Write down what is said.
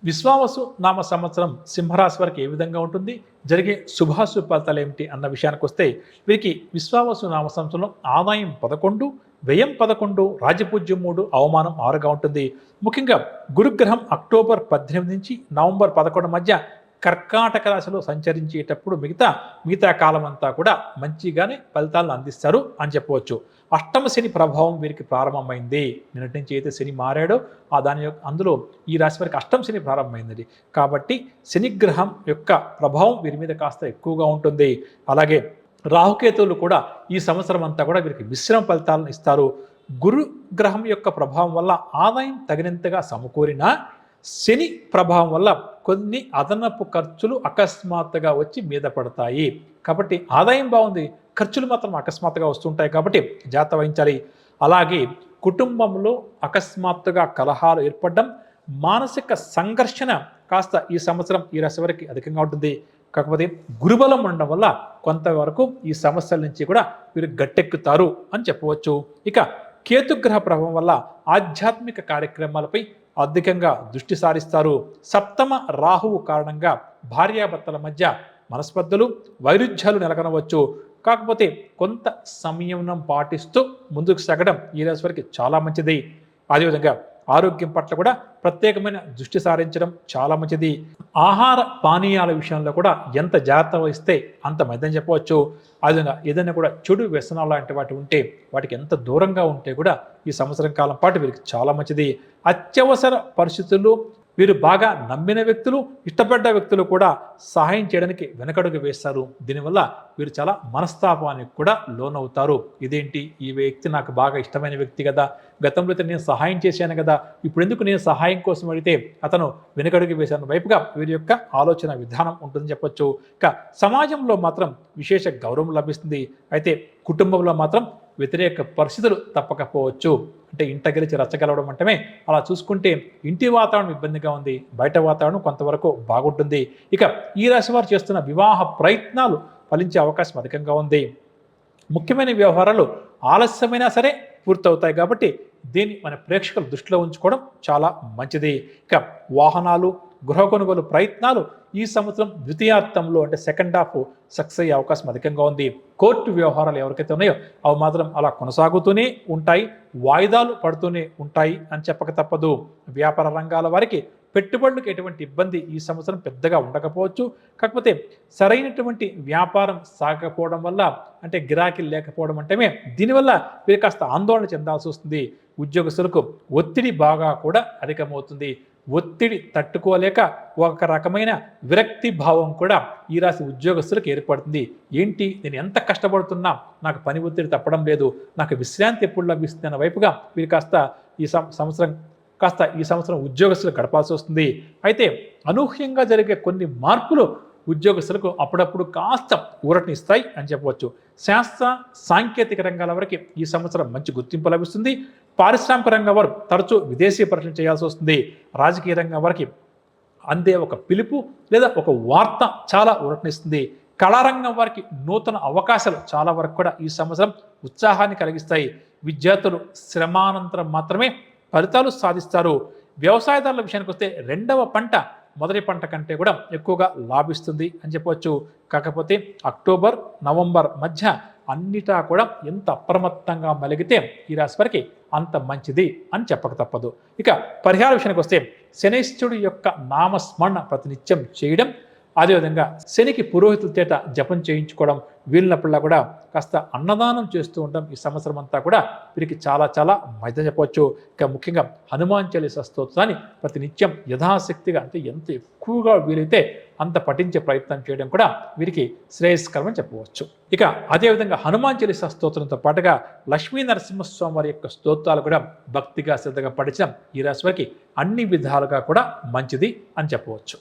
విశ్వావసు నామ సంవత్సరం సింహరాశి వారికి ఏ విధంగా ఉంటుంది, జరిగే శుభాశుభ ఫలితాలు ఏమిటి అన్న విషయానికి వస్తే, వీరికి విశ్వావసు నామ సంవత్సరంలో ఆదాయం 11, వ్యయం 11, రాజపూజ్యం 3, అవమానం 6గా ఉంటుంది. ముఖ్యంగా గురుగ్రహం అక్టోబర్ 18 నుంచి నవంబర్ 11 మధ్య కర్కాటక రాశిలో సంచరించేటప్పుడు మిగతా కాలం అంతా కూడా మంచిగానే ఫలితాలను అందిస్తారు అని చెప్పవచ్చు. అష్టమ శని ప్రభావం వీరికి ప్రారంభమైంది. నిన్నటి నుంచి అయితే శని మారాడో అందులో ఈ రాశి వారికి అష్టమ శని ప్రారంభమైంది. కాబట్టి శనిగ్రహం యొక్క ప్రభావం వీరి మీద కాస్త ఎక్కువగా ఉంటుంది. అలాగే రాహుకేతువులు కూడా ఈ సంవత్సరం అంతా కూడా వీరికి మిశ్రమ ఫలితాలను ఇస్తారు. గురు గ్రహం యొక్క ప్రభావం వల్ల ఆదాయం తగినంతగా సమకూరినా శని ప్రభావం వల్ల కొన్ని అదనపు ఖర్చులు అకస్మాత్తుగా వచ్చి మీద పడతాయి. కాబట్టి ఆదాయం బాగుంది, ఖర్చులు మాత్రం అకస్మాత్తుగా వస్తుంటాయి. కాబట్టి జాగ్రత్త వహించాలి. అలాగే కుటుంబంలో అకస్మాత్తుగా కలహాలు ఏర్పడడం, మానసిక సంఘర్షణ కాస్త ఈ సంవత్సరం ఈ రాశి వారికి అధికంగా ఉంటుంది. కాకపోతే గురుబలం ఉండడం వల్ల కొంతవరకు ఈ సమస్యల నుంచి కూడా వీరు గట్టెక్కుతారు అని చెప్పవచ్చు. ఇక కేతుగ్రహ ప్రభావం వల్ల ఆధ్యాత్మిక కార్యక్రమాలపై అధికంగా దృష్టి సారిస్తారు. సప్తమ రాహువు కారణంగా భార్యాభర్తల మధ్య మనస్పర్ధలు, వైరుధ్యాలు నెలకొనవచ్చు. కాకపోతే కొంత సంయమనం పాటిస్తూ ముందుకు సాగడం ఈ రాశి వారికి చాలా మంచిది. అదేవిధంగా ఆరోగ్యం పట్ల కూడా ప్రత్యేకమైన దృష్టి సారించడం చాలా మంచిది. ఆహార పానీయాల విషయంలో కూడా ఎంత జాగ్రత్త వహిస్తే అంత మంచిదని చెప్పవచ్చు. అదేవిధంగా ఏదైనా కూడా చెడు వ్యసనాలు లాంటి వాటి ఉంటే వాటికి ఎంత దూరంగా ఉంటే కూడా ఈ సంవత్సరం కాలం పాటు వీరికి చాలా మంచిది. అత్యవసర పరిస్థితుల్లో వీరు బాగా నమ్మిన వ్యక్తులు, ఇష్టపడ్డ వ్యక్తులు కూడా సహాయం చేయడానికి వెనకడుగు వేస్తారు. దీనివల్ల వీరు చాలా మనస్తాపానికి కూడా లోనవుతారు. ఇదేంటి, ఈ వ్యక్తి నాకు బాగా ఇష్టమైన వ్యక్తి కదా, గతంలో అయితే నేను సహాయం చేశాను కదా, ఇప్పుడు ఎందుకు నేను సహాయం కోసం అడిగితే అతను వెనకడుగు వేశాను వైపుగా వీరి యొక్క ఆలోచన విధానం ఉంటుందని చెప్పొచ్చు. ఇక సమాజంలో మాత్రం విశేష గౌరవం లభిస్తుంది. అయితే కుటుంబంలో మాత్రం వ్యతిరేక పరిస్థితులు తప్పకపోవచ్చు. అంటే ఇంట గెలిచి రచ్చగలవడం అంటమే అలా చూసుకుంటే ఇంటి వాతావరణం ఇబ్బందిగా ఉంది, బయట వాతావరణం కొంతవరకు బాగుంటుంది. ఇక ఈ రాశి వారు చేస్తున్న వివాహ ప్రయత్నాలు ఫలించే అవకాశం అధికంగా ఉంది. ముఖ్యమైన వ్యవహారాలు ఆలస్యమైనా సరే పూర్తవుతాయి. కాబట్టి దీన్ని మన ప్రేక్షకులు దృష్టిలో ఉంచుకోవడం చాలా మంచిది. ఇక వాహనాలు, గృహ కొనుగోలు ప్రయత్నాలు ఈ సంవత్సరం ద్వితీయార్థంలో అంటే సెకండ్ హాఫ్ సక్సెస్ అయ్యే అవకాశం అధికంగా ఉంది. కోర్టు వ్యవహారాలు ఎవరికైతే ఉన్నాయో అవి మాత్రం అలా కొనసాగుతూనే ఉంటాయి, వాయిదాలు పడుతూనే ఉంటాయి అని చెప్పక తప్పదు. వ్యాపార రంగాల వారికి పెట్టుబడులకు ఎటువంటి ఇబ్బంది ఈ సంవత్సరం పెద్దగా ఉండకపోవచ్చు. కాకపోతే సరైనటువంటి వ్యాపారం సాగకపోవడం వల్ల, అంటే గిరాకీలు లేకపోవడం అంటేనే దీనివల్ల వీరు కాస్త ఆందోళన చెందాల్సి వస్తుంది. ఉద్యోగస్తులకు ఒత్తిడి బాగా కూడా అధికమవుతుంది. ఒత్తిడి తట్టుకోలేక ఒక రకమైన విరక్తి భావం కూడా ఈ రాశి ఉద్యోగస్తులకు ఏర్పడుతుంది. ఏంటి, నేను ఎంత కష్టపడుతున్నా నాకు పని ఒత్తిడి తప్పడం లేదు, నాకు విశ్రాంతి ఎప్పుడు లభిస్తుంది అన్న వైపుగా వీరు కాస్త ఈ సంవత్సరం ఉద్యోగస్తులు గడపాల్సి వస్తుంది. అయితే అనూహ్యంగా జరిగే కొన్ని మార్పులు ఉద్యోగస్తులకు అప్పుడప్పుడు కాస్త ఊరటనిస్తాయి అని చెప్పవచ్చు. శాస్త్ర సాంకేతిక రంగాల వరకు ఈ సంవత్సరం మంచి గుర్తింపు లభిస్తుంది. పారిశ్రామిక రంగం వారు తరచూ విదేశీ పర్యటన చేయాల్సి వస్తుంది. రాజకీయ రంగం వారికి అందే ఒక పిలుపు లేదా ఒక వార్త చాలా ఊరటనిస్తుంది. కళారంగం వారికి నూతన అవకాశాలు చాలా వరకు కూడా ఈ సంవత్సరం ఉత్సాహాన్ని కలిగిస్తాయి. విద్యార్థులు శ్రమానంతరం మాత్రమే ఫలితాలు సాధిస్తారు. వ్యవసాయదారుల విషయానికి వస్తే రెండవ పంట మొదటి పంట కంటే కూడా ఎక్కువగా లాభిస్తుంది అని చెప్పవచ్చు. కాకపోతే అక్టోబర్, నవంబర్ మధ్య అన్నిటా కూడా ఎంత అప్రమత్తంగా మెలిగితే ఈ రాశి వారికి అంత మంచిది అని చెప్పక తప్పదు. ఇక పరిహార విషయానికి వస్తే శనైశ్వరుడు యొక్క నామస్మరణ ప్రతినిత్యం చేయడం, అదేవిధంగా శనికి పురోహితుల చేత జపం చేయించుకోవడం, వీళ్ళనప్పుడల్లా కూడా కాస్త అన్నదానం చేస్తూ ఉండడం ఈ సంవత్సరం అంతా కూడా వీరికి చాలా చాలా మంచిదని చెప్పవచ్చు. ఇక ముఖ్యంగా హనుమాన్ చాలీసా స్తోత్రాన్ని ప్రతినిత్యం యథాశక్తిగా, అంటే ఎంత ఎక్కువగా వీలైతే అంత పఠించే ప్రయత్నం చేయడం కూడా వీరికి శ్రేయస్కరం అని చెప్పవచ్చు. ఇక అదేవిధంగా హనుమాన్ చాలీసా స్తోత్రంతో పాటుగా లక్ష్మీ నరసింహస్వామి వారి యొక్క స్తోత్రాలు కూడా భక్తిగా శ్రద్ధగా పఠించడం ఈ రాశి వారికి అన్ని విధాలుగా కూడా మంచిది అని చెప్పవచ్చు.